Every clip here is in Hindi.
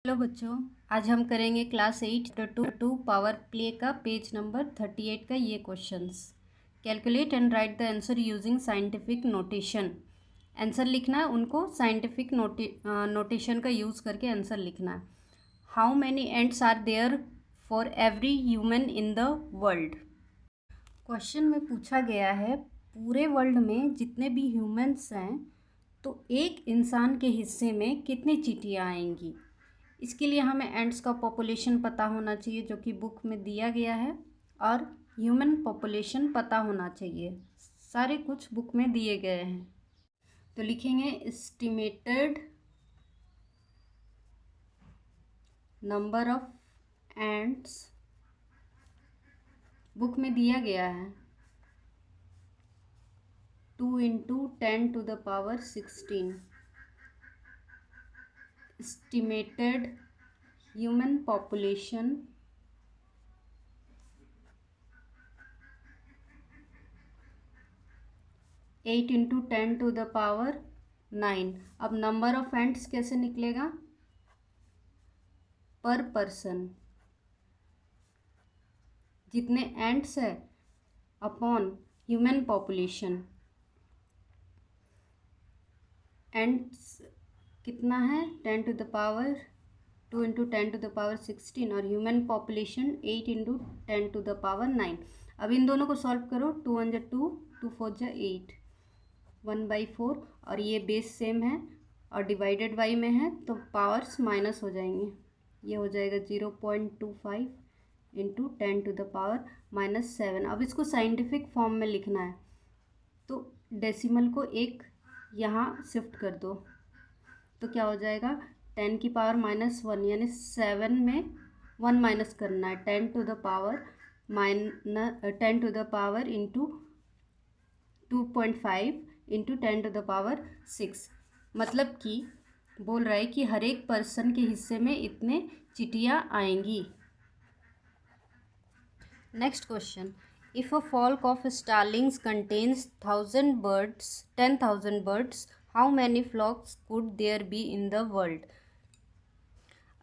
हेलो बच्चों, आज हम करेंगे क्लास 8 टू पावर प्ले का पेज नंबर 38 का ये questions. Calculate and write the answer using scientific notation. Answer लिखना है, उनको साइंटिफिक नोटेशन का यूज़ करके आंसर लिखना है। How many ants are there for every human in the world. Question में पूछा गया है पूरे वर्ल्ड में जितने भी ह्यूमंस हैं तो एक इंसान के हिस्से में कितनी चींटियाँ आएंगी। इसके लिए हमें एंड्स का पॉपुलेशन पता होना चाहिए जो कि बुक में दिया गया है, और ह्यूमन पॉपुलेशन पता होना चाहिए। सारे कुछ बुक में दिए गए हैं। तो लिखेंगे estimated number of ends, book में दिया गया है 2 × 10⁻16। Estimated human population eight into 10⁻9। अब नंबर ऑफ एंड्स कैसे निकलेगा? पर पर्सन, जितने एंड्स है अपॉन ह्यूमन पॉपुलेशन। एंड्स कितना है? 10⁻2 × 10⁻16 और ह्यूमन पॉपुलेशन 8 × 10⁻9। अब इन दोनों को सॉल्व करो। 2 × 2, 2 × 4 = 8, 1/4, और ये बेस सेम है और डिवाइडेड बाई में है तो पावर्स माइनस हो जाएंगे। ये हो जाएगा 0.25 × 10⁻−7। अब इसको साइंटिफिक फॉर्म में लिखना है तो डेसिमल को एक यहाँ शिफ्ट कर दो तो क्या हो जाएगा? 10⁻−1 यानी 7 में 1 माइनस करना है। 10⁻10⁻ इंटू 2.5 इंटू 10⁻6। मतलब कि बोल रहा है कि हर एक पर्सन के हिस्से में इतने चींटियाँ आएंगी। Next question, if a flock of starlings contains 10,000 birds, how many flocks could there be in the world.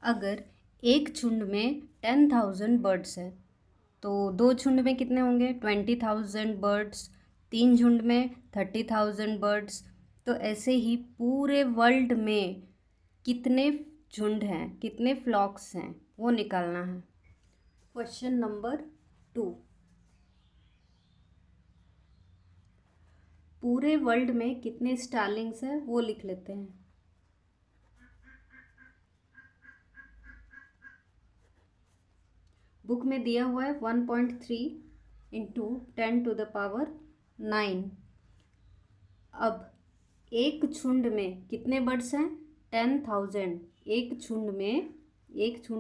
अगर एक झुंड में 10,000 बर्ड्स है तो दो झुंड में कितने होंगे? 20,000 बर्ड्स। तीन झुंड में 30,000 बर्ड्स। तो ऐसे ही पूरे वर्ल्ड में कितने झुंड हैं, कितने फ्लॉक्स हैं, वो निकालना है। क्वेश्चन नंबर 2, पूरे वर्ल्ड में कितने स्टारलिंग्स हैं वो लिख लेते हैं। बुक में दिया हुआ है 1.3 इंटू 10⁻9। अब एक झुंड में कितने बर्ड्स हैं? 10,000। एक झुंड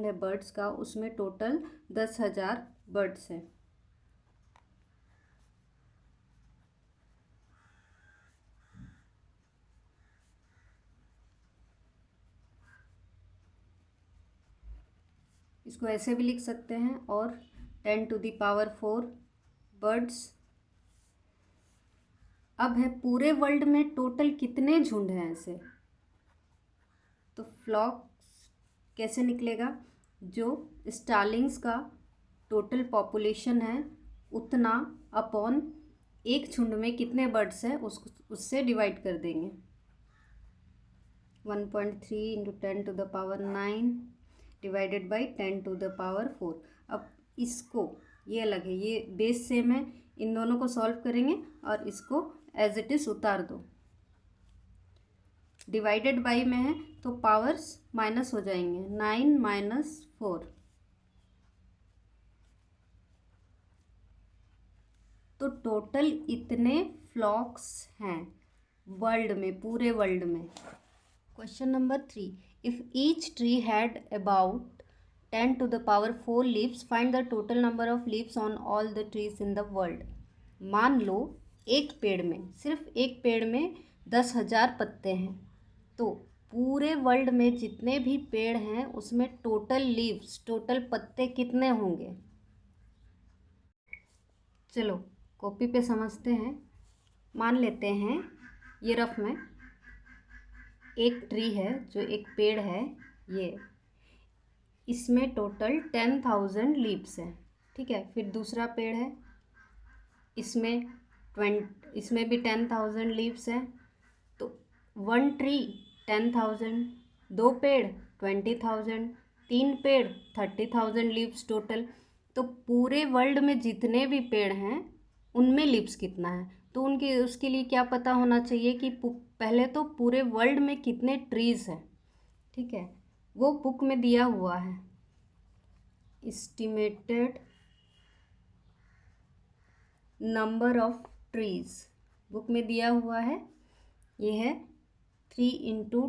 है बर्ड्स का, उसमें टोटल 10,000 बर्ड्स हैं। इसको ऐसे भी लिख सकते हैं और 10⁴ बर्ड्स। अब है पूरे वर्ल्ड में टोटल कितने झुंड हैं ऐसे, तो फ्लॉक कैसे निकलेगा? जो स्टारलिंग्स का टोटल पॉपुलेशन है उतना अपॉन एक झुंड में कितने बर्ड्स हैं उससे डिवाइड कर देंगे। 1.3 × 10⁻9 डिवाइडेड बाई 10⁴। अब इसको, ये अलग है, ये बेस सेम है, इन दोनों को सॉल्व करेंगे और इसको एज इट इज़ उतार दो। डिवाइडेड बाई में है तो पावर्स माइनस हो जाएंगे। 9 - 4, तो टोटल इतने फ्लॉक्स हैं वर्ल्ड में, पूरे वर्ल्ड में। Question number 3, if each tree had about 10⁴ leaves, find the total number of leaves on all the trees in the world. मान लो एक पेड़ में, सिर्फ एक पेड़ में 10,000 पत्ते हैं, तो पूरे वर्ल्ड में जितने भी पेड़ हैं उसमें टोटल लीव्स, टोटल पत्ते कितने होंगे। चलो कॉपी पे समझते हैं। मान लेते हैं ये रफ में एक ट्री है, जो एक पेड़ है, ये इसमें टोटल 10,000 लीव्स है, ठीक है। फिर दूसरा पेड़ है, इसमें भी 10,000 लीव्स है। तो 1 ट्री 10,000, 2 पेड़ 20,000, 3 पेड़ 30,000 लीव्स टोटल। तो पूरे वर्ल्ड में जितने भी पेड़ हैं उनमें लीव्स कितना है, तो उसके लिए क्या पता होना चाहिए कि पहले तो पूरे वर्ल्ड में कितने ट्रीज़ हैं, ठीक है। वो बुक में दिया हुआ है, estimated number of trees book में दिया हुआ है। ये है 3 ×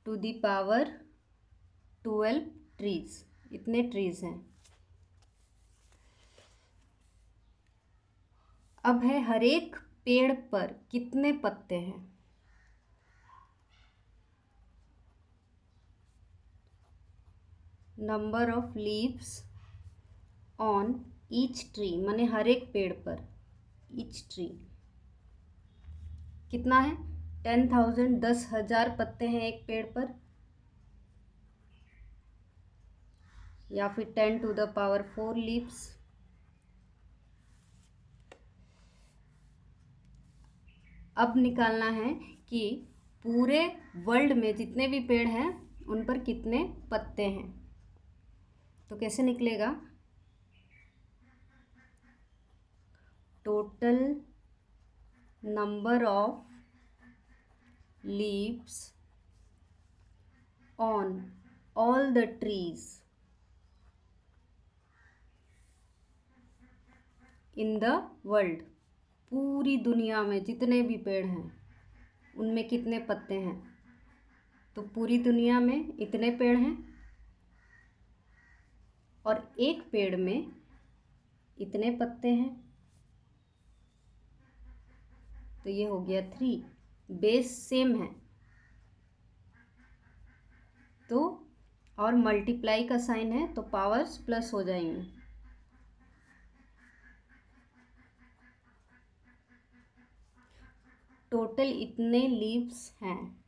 10⁻12 ट्रीज, इतने ट्रीज हैं। अब है हर एक पेड़ पर कितने पत्ते हैं। Number of leaves on each tree, माने हर एक पेड़ पर, ईच ट्री कितना है, 10,000, 10,000 पत्ते हैं एक पेड़ पर, या फिर 10⁻4 लीव्स। अब निकालना है कि पूरे वर्ल्ड में जितने भी पेड़ हैं उन पर कितने पत्ते हैं। तो कैसे निकलेगा, total number of leaves on all the trees in the world, पूरी दुनिया में जितने भी पेड़ हैं उनमें कितने पत्ते हैं। तो पूरी दुनिया में इतने पेड़ हैं और एक पेड़ में इतने पत्ते हैं, तो ये हो गया 3। बेस सेम है तो, और मल्टीप्लाई का साइन है तो पावर्स प्लस हो जाएंगे। टोटल इतने लीव्स हैं।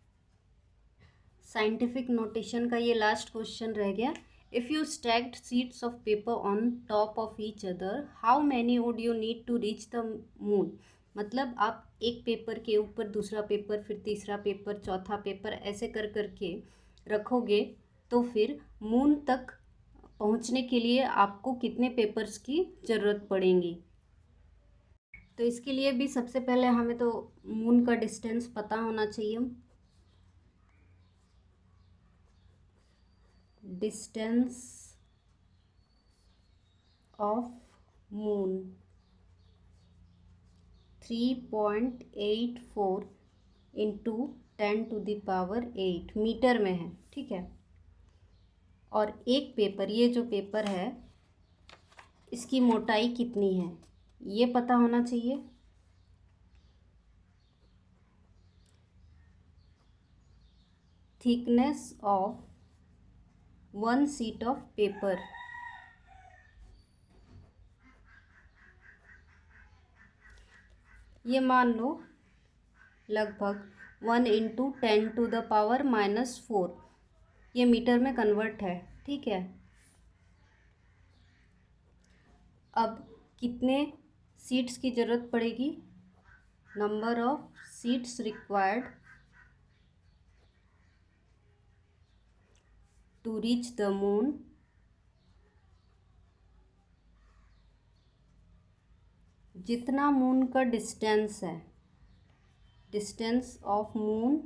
साइंटिफिक नोटेशन का ये लास्ट क्वेश्चन रह गया। If you stacked sheets of paper on top of each other, how many would you need to reach the moon. मतलब आप एक पेपर के ऊपर दूसरा पेपर, फिर तीसरा पेपर, चौथा पेपर, ऐसे कर करके रखोगे तो फिर मून तक पहुंचने के लिए आपको कितने पेपर्स की ज़रूरत पड़ेगी। तो इसके लिए भी सबसे पहले हमें तो मून का डिस्टेंस पता होना चाहिए। डिस्टेंस ऑफ मून 3.84 × 10⁸ मीटर में है, ठीक है। और एक पेपर, ये जो पेपर है इसकी मोटाई कितनी है ये पता होना चाहिए। Thickness of 1 sheet of paper, ये मान लो लगभग 1 × 10⁻⁻4, ये मीटर में कन्वर्ट है, ठीक है। अब कितने सीट्स की ज़रूरत पड़ेगी, number of sheets required to reach the moon जितना मून का डिस्टेंस है, distance of moon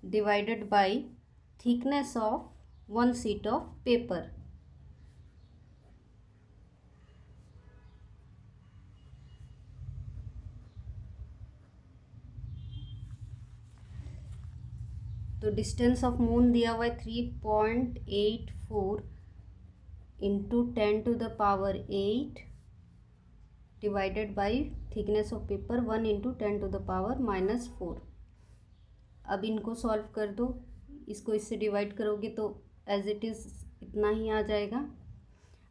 divided by thickness of 1 sheet of paper. तो डिस्टेंस ऑफ मून दिया हुआ है 3.84 × 10⁸ divided by thickness of paper 1 × 10⁻⁻4। अब इनको सॉल्व कर दो, इसको इससे डिवाइड करोगे तो एज इट इज़ इतना ही आ जाएगा।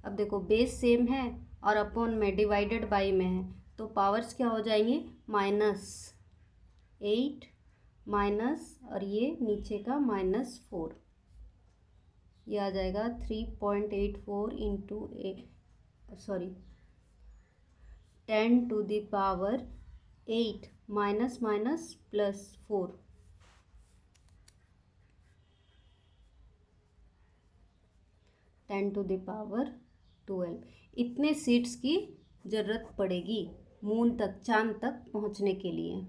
अब देखो बेस सेम है और अपॉन में डिवाइडेड बाय में है, तो पावर्स क्या हो जाएंगे, -8 माइनस और ये नीचे का -4। ये आ जाएगा 3.84 इंटू 10⁸ माइनस माइनस प्लस 4, 10⁻12। इतने सीड्स की ज़रूरत पड़ेगी मून तक, चांद तक पहुंचने के लिए।